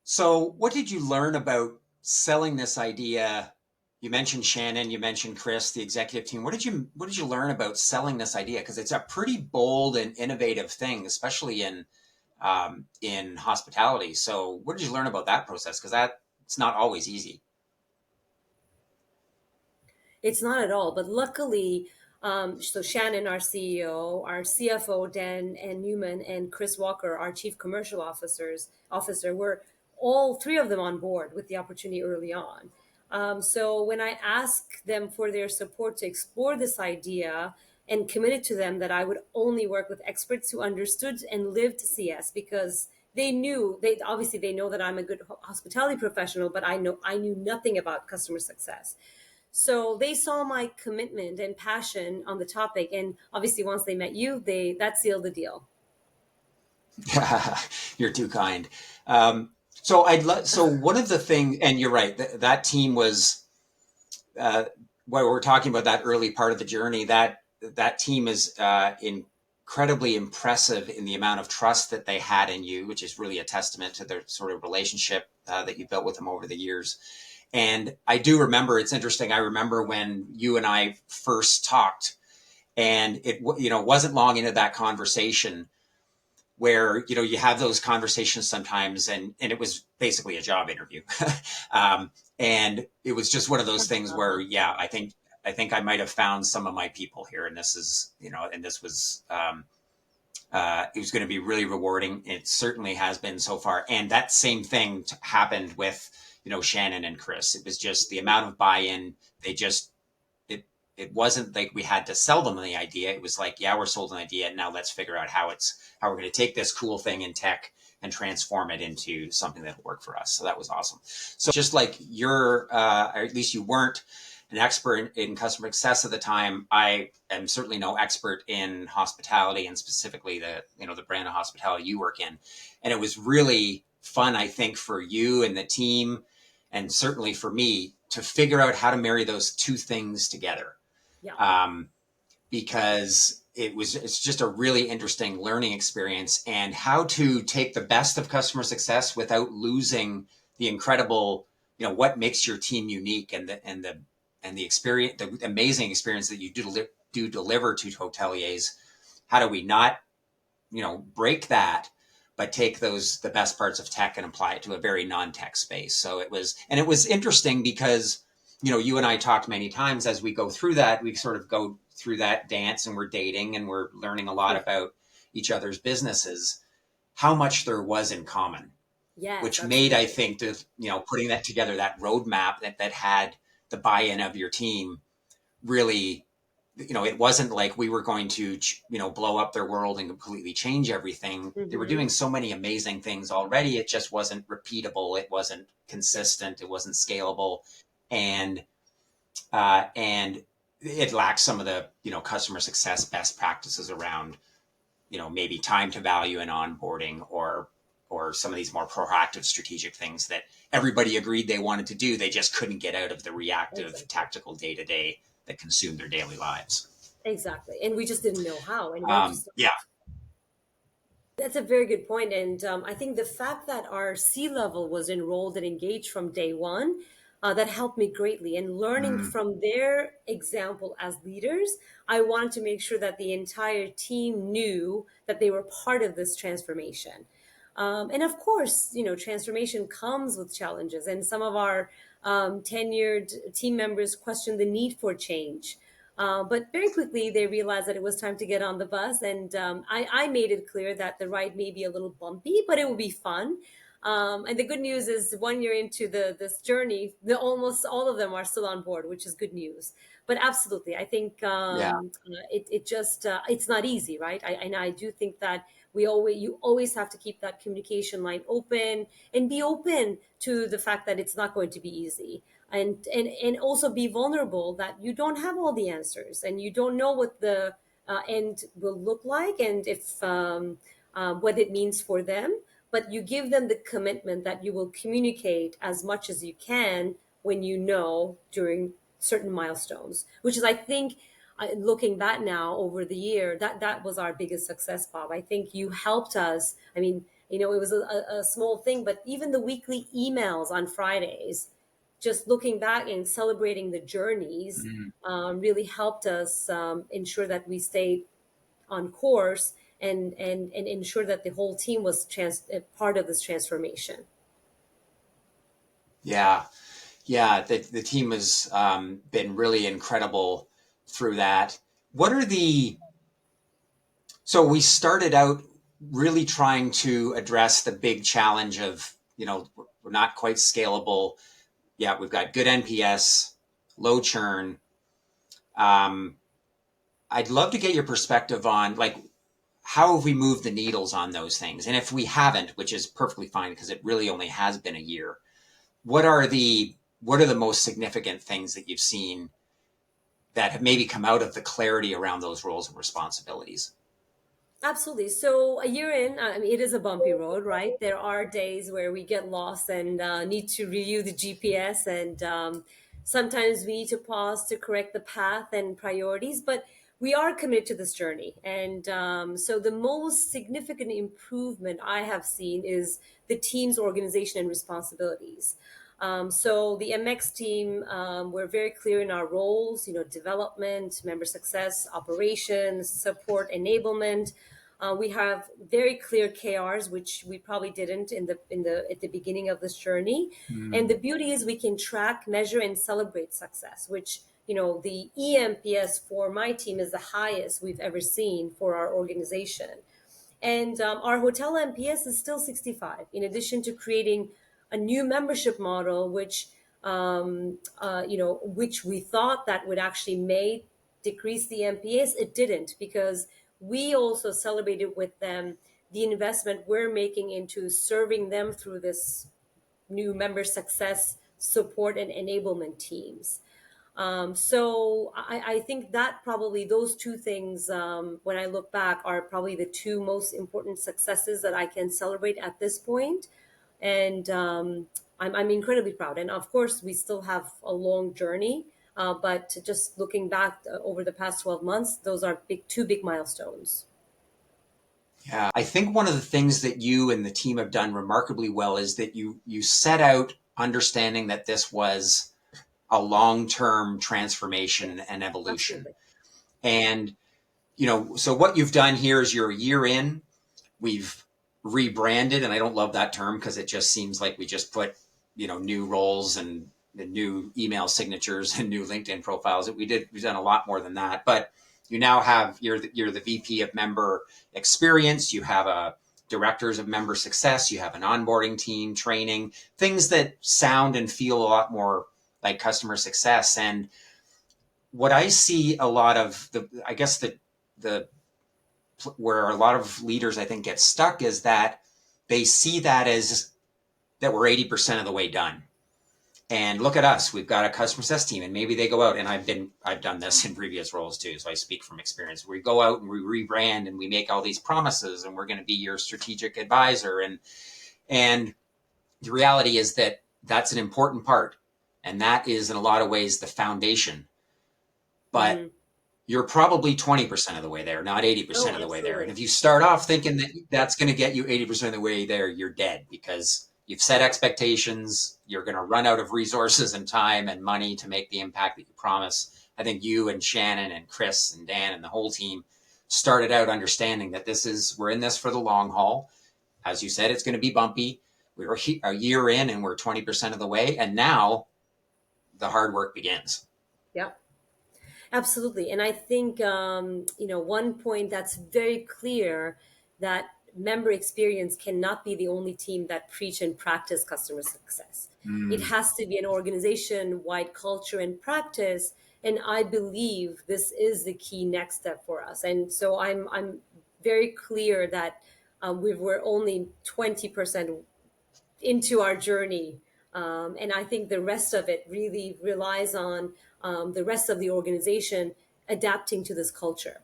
So, what did you learn about selling this idea? You mentioned Shannon, you mentioned Chris, the executive team. What did you learn about selling this idea? Because it's a pretty bold and innovative thing, especially in hospitality. So, what did you learn about that process? Because that it's not always easy. It's not at all. But luckily, so Shannon, our CEO, our CFO, Dan and Newman, and Chris Walker, our Chief Commercial Officer, were all three of them on board with the opportunity early on. So when I asked them for their support to explore this idea and committed to them that I would only work with experts who understood and lived CS, because they know that I'm a good hospitality professional, but I knew nothing about customer success. So they saw my commitment and passion on the topic, and obviously, once they met you, they that sealed the deal. You're too kind. So one of the things, and you're right, that team was uh, while we're talking about that early part of the journey, that team is incredibly impressive in the amount of trust that they had in you, which is really a testament to their sort of relationship that you built with them over the years. And I do remember, it's interesting. I remember when you and I first talked, and it wasn't long into that conversation where you have those conversations sometimes, and it was basically a job interview. And it was just one of those things where, yeah, I think I might have found some of my people here, and this is and this was it was going to be really rewarding. It certainly has been so far. And that same thing happened with Shannon and Chris. It was just the amount of buy-in. They just it wasn't like we had to sell them the idea. It was like, yeah, we're sold an idea. Now let's figure out how we're going to take this cool thing in tech and transform it into something that'll work for us. So that was awesome. So just like or at least you weren't an expert in customer success at the time, I am certainly no expert in hospitality, and specifically the brand of hospitality you work in. And it was really fun, I think, for you and the team, and certainly for me, to figure out how to marry those two things together, Yeah, um, because it's just a really interesting learning experience, and how to take the best of customer success without losing the incredible, what makes your team unique, and the experience, the amazing experience that you do deliver to hoteliers. How do we not break that, but take the best parts of tech and apply it to a very non-tech space? So it was interesting because you and I talked many times as we go through that. We sort of go through that dance, and we're dating, and we're learning a lot yeah, about each other's businesses, how much there was in common, yes, which made, I absolutely. think, putting that together, that roadmap that had the buy-in of your team, really, it wasn't like we were going to, blow up their world and completely change everything. They were Hmm. doing so many amazing things already. It just wasn't repeatable. It wasn't Yeah, consistent. It wasn't scalable. And it lacks some of the, customer success best practices around, maybe time to value and onboarding, or some of these more proactive strategic things that everybody agreed they wanted to do. They just couldn't get out of the reactive exactly, tactical day to day that consumed their daily lives. exactly. And we just didn't know how and where to start. Yeah. That's a very good point. And I think the fact that our C level was enrolled and engaged from day one, that helped me greatly. And learning Mm, from their example as leaders, I wanted to make sure that the entire team knew that they were part of this transformation. And of course, transformation comes with challenges. And some of our tenured team members questioned the need for change. But very quickly, they realized that it was time to get on the bus. And I made it clear that the ride may be a little bumpy, but it will be fun. And the good news is, 1 year into this journey, almost all of them are still on board, which is good news. But absolutely, I think yeah. it's not easy, right? And I do think that you always have to keep that communication line open and be open to the fact that it's not going to be easy, and also be vulnerable that you don't have all the answers and you don't know what the end will look like, and if what it means for them. But you give them the commitment that you will communicate as much as you can when you know during certain milestones, which is, I think, looking back now over the year, that was our biggest success, Bob. I think you helped us. I mean, It was a small thing, but even the weekly emails on Fridays, just looking back and celebrating the journeys, really helped us ensure that we stayed on course and ensure that the whole team was part of this transformation. Yeah. Yeah. The team has been really incredible through that. What are the, so we started out really trying to address the big challenge of, we're not quite scalable. Yeah, we've got good NPS, low churn. Um, I'd love to get your perspective on like how have we moved the needles on those things, and if we haven't, which is perfectly fine because it really only has been a year. What are the most significant things that you've seen that have maybe come out of the clarity around those roles and responsibilities? Absolutely. So a year in, I mean, it is a bumpy road, right? There are days where we get lost and need to review the GPS, and sometimes we need to pause to correct the path and priorities. But we are committed to this journey, and so the most significant improvement I have seen is the team's organization and responsibilities. So the MX team, we're very clear in our roles, development, member success, operations, support, enablement. We have very clear KRs, which we probably didn't in the at the beginning of this journey. And the beauty is we can track, measure, and celebrate success, which the EMPS for my team is the highest we've ever seen for our organization. And our hotel NPS is still 65, in addition to creating a new membership model, which we thought that would actually may decrease the NPS. It didn't, because we also celebrated with them the investment we're making into serving them through this new member success support and enablement teams. So I think that probably those two things, when I look back, are probably the two most important successes that I can celebrate at this point. And I'm incredibly proud. And of course, we still have a long journey. But just looking back over the past 12 months, those are two big milestones. Yeah, I think one of the things that you and the team have done remarkably well is that you set out understanding that this was a long-term transformation and evolution. Absolutely. And so what you've done here is you're a year in, we've rebranded, and I don't love that term because it just seems like we just put, new roles and new email signatures and new LinkedIn profiles. We've done a lot more than that, but you now have, you're the VP of member experience. You have a directors of member success. You have an onboarding team, training, things that sound and feel a lot more like customer success. And what I see a lot of I guess the where a lot of leaders I think get stuck is that they see that as that we're 80% of the way done. And look at us, we've got a customer success team, and maybe they go out, and I've done this in previous roles too, so I speak from experience. We go out and we rebrand and we make all these promises, and we're going to be your strategic advisor, and the reality is that that's an important part, and that is in a lot of ways the foundation. But you're probably 20% of the way there, not 80% Oh, of the way there. And absolutely. if you start off thinking that that's going to get you 80% of the way there, you're dead, because you've set expectations. You're going to run out of resources and time and money to make the impact that you promise. I think you and Shannon and Chris and Dan and the whole team started out understanding that we're in this for the long haul. As you said, it's going to be bumpy. We were a year in and we're 20% of the way. And now the hard work begins. Yeah. Absolutely. And I think, one point that's very clear, that member experience cannot be the only team that preach and practice customer success. It has to be an organization wide culture and practice. And I believe this is the key next step for us. And so I'm very clear that we're only 20% into our journey. And I think the rest of it really relies on the rest of the organization adapting to this culture.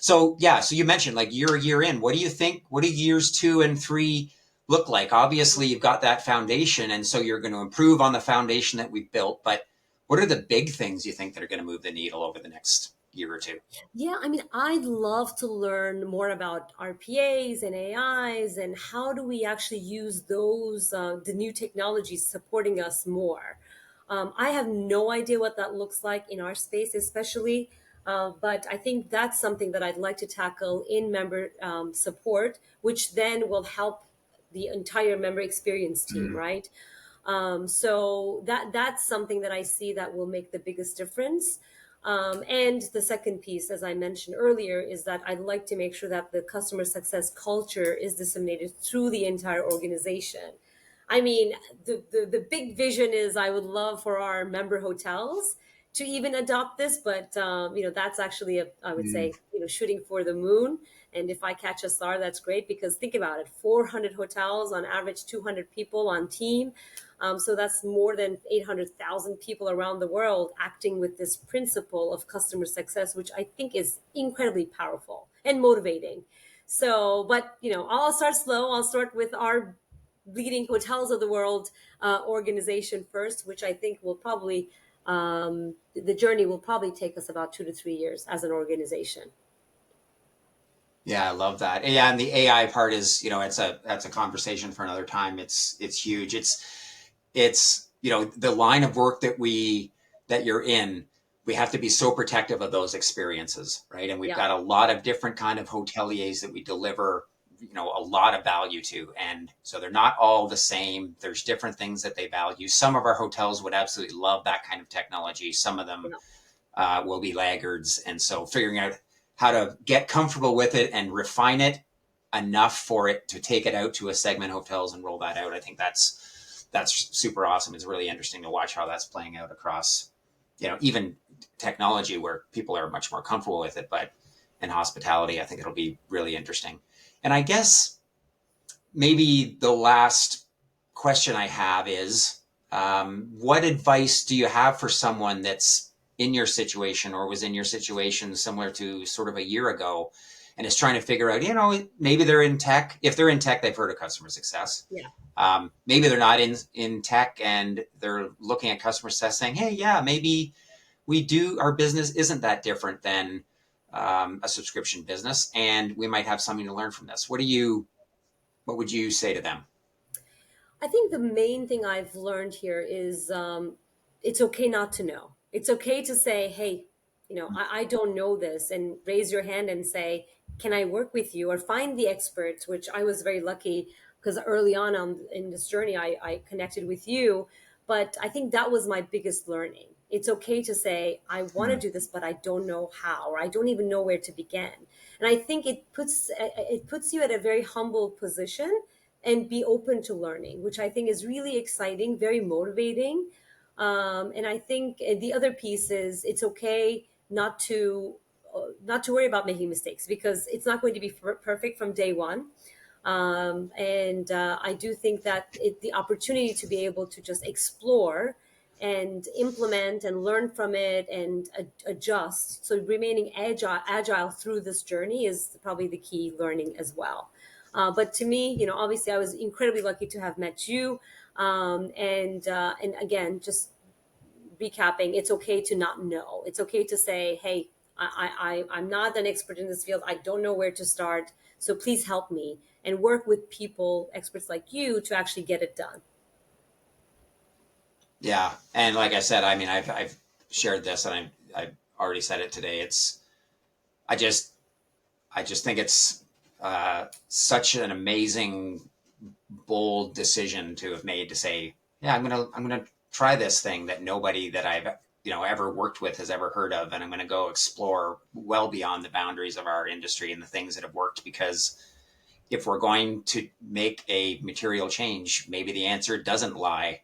So yeah, so you mentioned like you're a year in. What do you think? What do years 2 and 3 look like? Obviously, you've got that foundation, and so you're going to improve on the foundation that we've built. But what are the big things you think that are going to move the needle over the next year or two? Yeah, I mean, I'd love to learn more about RPAs and AIs and how do we actually use those, the new technologies supporting us more. I have no idea what that looks like in our space, especially, but I think that's something that I'd like to tackle in member support, which then will help the entire member experience team, Mm. right? So that's something that I see that will make the biggest difference. And the second piece, as I mentioned earlier, is that I'd like to make sure that the customer success culture is disseminated through the entire organization. I mean, the big vision is I would love for our member hotels to even adopt this, but that's actually I would Mm. say shooting for the moon. And if I catch a star, that's great because think about it: 400 hotels on average, 200 people on team. So that's more than 800,000 people around the world acting with this principle of customer success, which I think is incredibly powerful and motivating. So, but I'll start slow. I'll start with our leading hotels of the world organization first, which I think will probably the journey will probably take us about 2 to 3 years as an organization. Yeah, I love that. Yeah, and the AI part is, that's a conversation for another time. It's huge. It's the line of work that you're in, we have to be so protective of those experiences, right? And we've Yeah, got a lot of different kind of hoteliers that we deliver a lot of value to, and so they're not all the same. There's different things that they value. Some of our hotels would absolutely love that kind of technology. Some of them yeah. will be laggards, and so figuring out how to get comfortable with it and refine it enough for it to take it out to a segment hotels and roll that out. I think that's super awesome. It's really interesting to watch how that's playing out across, even technology where people are much more comfortable with it. But in hospitality, I think it'll be really interesting. And I guess maybe the last question I have is, what advice do you have for someone that's in your situation or was in your situation similar to sort of a year ago and is trying to figure out, maybe they're in tech. If they're in tech, they've heard of customer success. Yeah. Maybe they're not in tech and they're looking at customer success saying, hey, yeah, maybe our business isn't that different than a subscription business, and we might have something to learn from this. What would you say to them? I think the main thing I've learned here is it's okay not to know. It's okay to say, hey, I don't know this, and raise your hand and say, can I work with you? Or find the experts, which I was very lucky because early on in this journey, I connected with you. But I think that was my biggest learning. It's okay to say, I want to Mm. do this, but I don't know how, or I don't even know where to begin. And I think it puts you at a very humble position and be open to learning, which I think is really exciting, very motivating. And I think the other piece is it's okay not to worry about making mistakes because it's not going to be perfect from day one. And I do think that the opportunity to be able to just explore and implement and learn from it and adjust. So remaining agile through this journey is probably the key learning as well. But to me, obviously, I was incredibly lucky to have met you. And again, just recapping, it's okay to not know. It's okay to say, hey, I'm not an expert in this field. I don't know where to start. So please help me and work with people, experts like you, to actually get it done. Yeah, and like I said, I mean, I've shared this, and I've already said it today. I just I just think it's such an amazing, bold decision to have made to say, yeah, I'm gonna try this thing that nobody that I've ever worked with has ever heard of, and I'm gonna go explore well beyond the boundaries of our industry and the things that have worked. Because if we're going to make a material change, maybe the answer doesn't lie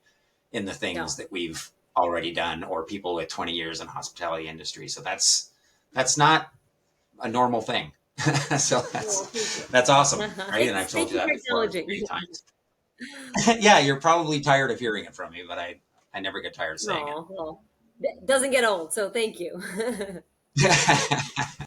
in the things No. that we've already done or people with 20 years in hospitality industry. So that's not a normal thing. So Well, thank you. that's awesome, right? And I've Thanks. told Thank you you for that before acknowledging. many times. Yeah, you're probably tired of hearing it from me, but I never get tired of saying Oh, well, doesn't get old. So thank you. it.